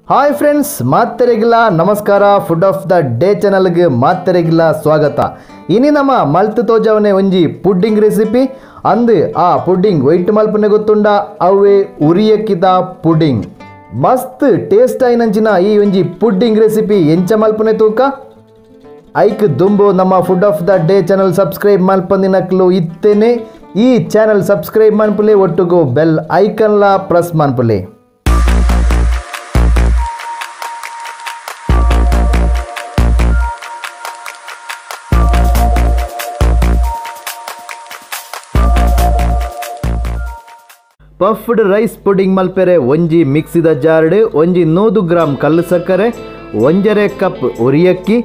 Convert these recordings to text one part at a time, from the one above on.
Hi friends, ಮಾತೆರೆಗಿಲ್ಲ ನಮಸ್ಕಾರ. Food of the day ಚಾನಲ್ಗೆ ಮಾತೆರೆಗಿಲ್ಲ ಸ್ವಾಗತ. ಇನಿ ನಮ್ಮ ಮಲ್ತು ತೋಜವನೆ ಒಂಜಿ ಪುಡ್ಡಿಂಗ್ ರೆಸಿಪಿ ಅಂದು ಆ ಪುಡ್ಡಿಂಗ್ ವೈಟ್ ಮಲ್ಪನೆ ಗೊತ್ತುಂಡ ಅವೇ ಉರಿಯಕ್ಕಿದ ಪುಡ್ಡಿಂಗ್ ಮಸ್ತ್ ಟೇಸ್ಟ್ ಆಯ್ನಂಚಿನ ಈ ಒಂಜಿ ಪುಡ್ಡಿಂಗ್ ರೆಸಿಪಿ ಎಂಚ ಮಲ್ಪನೆ ತೂಕ ಐಕ್ ದುಂಬು ನಮ್ಮ food of the day channel subscribe ಮಲ್ಪಂದಿನಕ್ಲು ಇತ್ತೇನೆ. ಈ ಚಾನಲ್ ಸಬ್ಸ್ಕ್ರೈಬ್ ಮನ್ಪುಲೆ ಒಟ್ಟುಗು ಬೆಲ್ ಐಕನ್ಲ ಪ್ರೆಸ್ ಮನ್ಪುಲೆ. ಪಫ್ಡ್ ರೈಸ್ ಪುಡಿಂಗ್ ಮಲ್ಪೆರೆ ಒಂಜಿ ಮಿಕ್ಸಿದ ಜಾರ್ಡ್, ಒಂಜಿ 100 ಗ್ರಾಮ್ ಕಲ್ಲು ಸಕ್ಕರೆ, 1 ಕಪ್ ಉರಿಯಕ್ಕಿ,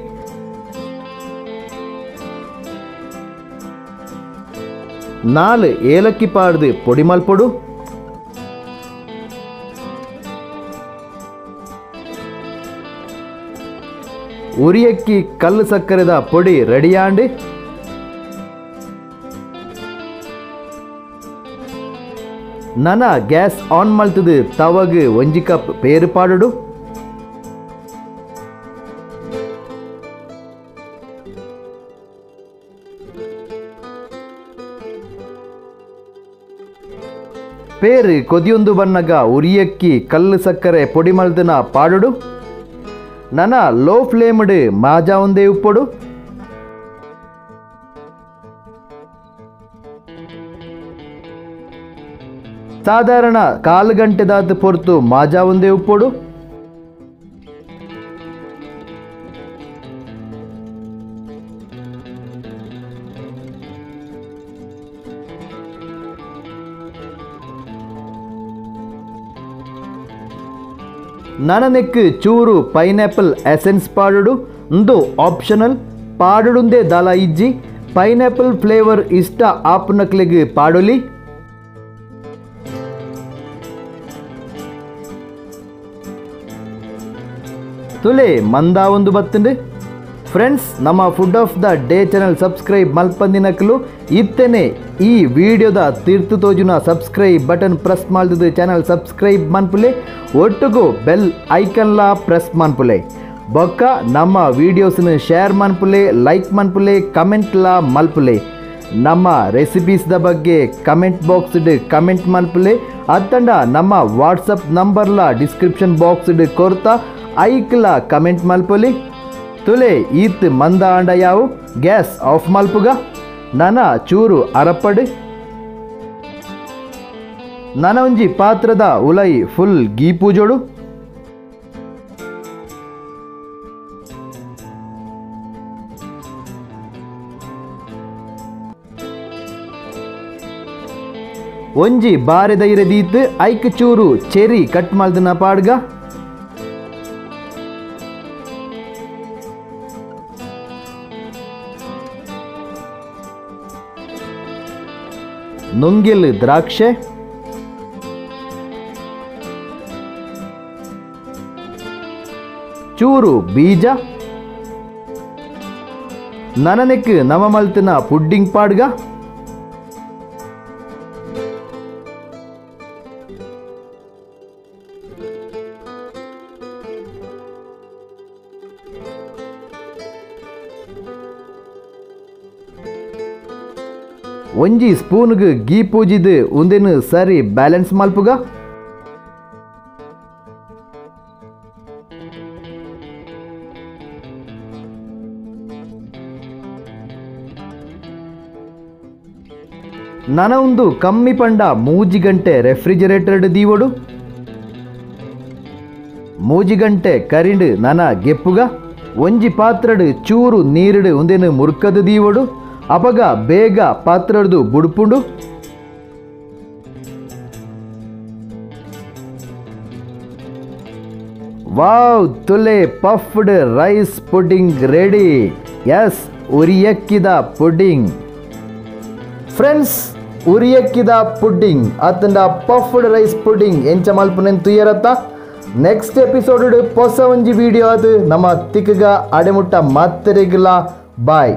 4 ಏಲಕ್ಕಿ ಪಾಡ್ದು ಪೊಡಿ ಮಲ್ಪೊಡು, ಉರಿಯಕ್ಕಿ ಕಲ್ಲು ಸಕ್ಕರೆದ ಪೊಡಿ ರೆಡಿಯಾಂಡ್. ನನ ಗ್ಯಾಸ್ ಆನ್ ಮಲ್ತದು ತವಗ್ 1 ಕಪ್ ಪೇರು ಪಾಡುಡು, ಪೇರು ಕೊದಿಯೊಂದು ಬಣ್ಣಗ ಉರಿಯಕ್ಕಿ ಕಲ್ಲು ಸಕ್ಕರೆ ಪೊಡಿ ಮಲ್ದನ ಪಾಡುಡು. ನನ ಲೋ ಫ್ಲೇಮ್ಡ್ ಮಾಜಾ ಒಂದೇ ಉಪ್ಪೊಡು. ಸಾಧಾರಣ 1/4 ಗಂಟೆದಾದ ಪೊರ್ತು ಮಾಜಾ ಒಂದೇ ಉಪ್ಪೊಡು. ನನನೆಕ್ ಚೂರು ಪೈನಾಪಲ್ ಎಸೆನ್ಸ್ ಪಾಡುಡು. ಇಂದು ಆಪ್ಷನಲ್, ಪಾಡುಡುಂದೇ ದಾಲ ಇಜ್ಜಿ. ಪೈನಾಪಲ್ ಫ್ಲೇವರ್ ಇಷ್ಟ ಆಪ್ನಕ್ಲೆಗ್ ಪಾಡೊಲಿ. ತುಲೆ ಮಂದ ಒಂದು ಬತ್ತಂಡು. ಫ್ರೆಂಡ್ಸ್, ನಮ್ಮ food of the day channel subscribe ಮಲ್ಪಂದಿನಕ್ಲು ಇತ್ತೇನೆ ಈ ವಿಡಿಯೋದ ತೀರ್ತು ತೋಜುನ ಸಬ್ಸ್ಕ್ರೈಬ್ ಬಟನ್ ಪ್ರೆಸ್ ಮಾಡಿದ ಚಾನಲ್ ಸಬ್ಸ್ಕ್ರೈಬ್ ಮನ್ಪುಲೆ ಒಟ್ಟುಗು ಬೆಲ್ ಐಕನ್ಲ ಪ್ರೆಸ್ ಮನ್ಪುಲೆ. ಬೊಕ್ಕ ನಮ್ಮ ವಿಡಿಯೋಸ್ನ ಶೇರ್ ಮನ್ಪುಲೆ, ಲೈಕ್ ಮನ್ಪುಲೆ, ಕಮೆಂಟ್ಲ ಮಲ್ಪುಲೆ. ನಮ್ಮ ರೆಸಿಪೀಸ್ದ ಬಗ್ಗೆ ಕಮೆಂಟ್ ಬಾಕ್ಸ್ಡ್ ಕಮೆಂಟ್ ಮನ್ಪುಲೆ. ಅತ್ತಂಡ ನಮ್ಮ ವಾಟ್ಸಪ್ ನಂಬರ್ಲ ಡಿಸ್ಕ್ರಿಪ್ಷನ್ ಬಾಕ್ಸ್ಡ್ ಕೊರ್ತಾ ಐಕ್ಲ ಕಮೆಂಟ್ ಮಲ್ಪೊಲಿ. ತುಲೆ ಈತ್ ಮಂದ ಅಂಡ ಯಾವು ಗ್ಯಾಸ್ ಆಫ್ ಮಲ್ಪುಗ. ನನ ಚೂರು ಅರಪಡ್. ನನ ಒಂಜಿ ಪಾತ್ರದ ಉಲೈ ಫುಲ್ ಗೀ ಪೂಜೋಡು. ಒಂಜಿ ಬಾರೆ ದೈರೆ ದೀತ್ ಐಕ್ ಚೂರು ಚೆರಿ ಕಟ್ ಮಲ್ದನ ಪಾಡ್ಗ. ನುಂಗಿಲ್ ದ್ರಾಕ್ಷೆ, ಚೂರು ಬೀಜ, ನನನೆಕ್ ನಮ ಮಲ್ತಿನ ಪುಡ್ಡಿಂಗ್ ಪಾಡ್ಗ. ಒಂಜಿ ಸ್ಪೂನ್ಗ್ ಗೀ ಪೂಜಿದ್ ಉಂದೆನು ಸರಿ ಬ್ಯಾಲೆನ್ಸ್ ಮಲ್ಪುಗ. ನನ ಒಂದು ಕಮ್ಮಿ ಪಂಡ 3 ಗಂಟೆ ರೆಫ್ರಿಜರೇಟರ್ಡ್ ದೀವೊಡು. 3 ಗಂಟೆ ಕರಿಂಡ್ ನನ ಗೆಪ್ಪುಗ. ಒಂಜಿ ಪಾತ್ರಡ್ ಚೂರು ನೀರಿಡ್ ಉಂದೆನು ಮುರ್ಕದ ದೀವೊಡು. ಅಪಗ ಬೇಗ ಪಾತ್ರಡ್ದು ಬುಡ್ಪುಂಡು. ವಾವ್, ತುಲೆ puffed rice pudding ready. Yes, ಉರಿಯಕ್ಕಿದ ಪುಡ್ಡಿಂಗ್. ಫ್ರೆಂಡ್ಸ್, ಉರಿಯಕ್ಕಿದ ಪುಡ್ಡಿಂಗ್ ಅತ್ತಂಡ ಪಫ್ಡ್ ರೈಸ್ ಪುಡ್ಡಿಂಗ್ ಎಂಚ ಮಲ್ಪನೆನ್ ತುಯ್ಯರತ್ತ. ನೆಕ್ಸ್ಟ್ ಎಪಿಸೋಡ್ ಹೊಸ ಒಂಜಿ ವಿಡಿಯೋ ಅದು ನಮ್ಮ ತಿಕ್ಕಗ ಅಡೆಮುಟ್ಟ ಮಾತೆರೆಗಿಲ್ಲ. ಬಾಯ್.